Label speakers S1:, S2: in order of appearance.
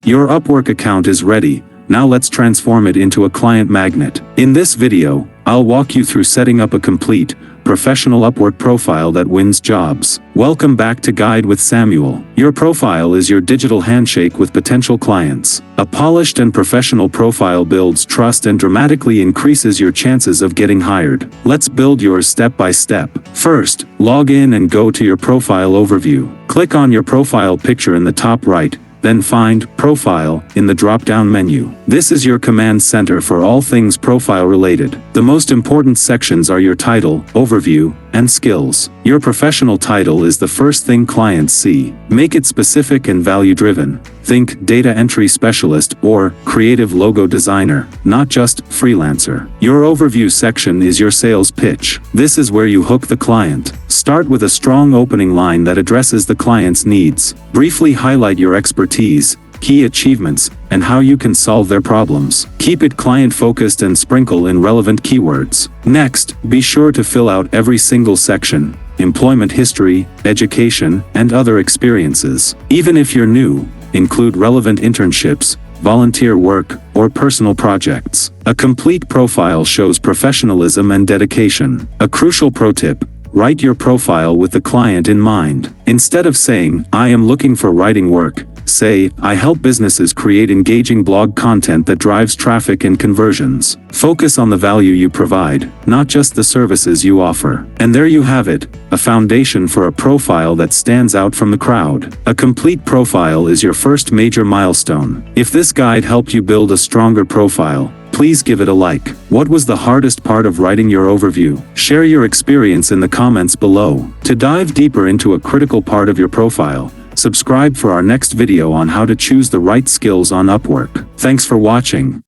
S1: Your Upwork account is ready. Now let's transform it into a client magnet. In this video, I'll walk you through setting up a complete, professional Upwork profile that wins jobs. Welcome back to Guide with Samuel. Your profile is your digital handshake with potential clients. A polished and professional profile builds trust and dramatically increases your chances of getting hired. Let's build yours step by step. First, log in and go to your profile overview. Click on your profile picture in the top right, then find Profile in the drop-down menu. This is your command center for all things profile related. The most important sections are your title, overview, and skills. Your professional title is the first thing clients see. Make it specific and value-driven. Think data entry specialist or creative logo designer, not just freelancer. Your overview section is your sales pitch. This is where you hook the client. Start with a strong opening line that addresses the client's needs. Briefly highlight your expertise, key achievements, and how you can solve their problems. Keep it client-focused and sprinkle in relevant keywords. Next, be sure to fill out every single section: employment history, education, and other experiences. Even if you're new, include relevant internships, volunteer work, or personal projects. A complete profile shows professionalism and dedication. A crucial pro tip: write your profile with the client in mind. Instead of saying, "I am looking for writing work," say, "I help businesses create engaging blog content that drives traffic and conversions." Focus on the value you provide, not just the services you offer. And there you have it, a foundation for a profile that stands out from the crowd. A complete profile is your first major milestone. If this guide helped you build a stronger profile, please give it a like. What was the hardest part of writing your overview? Share your experience in the comments below. To dive deeper into a critical part of your profile, subscribe for our next video on how to choose the right skills on Upwork. Thanks for watching.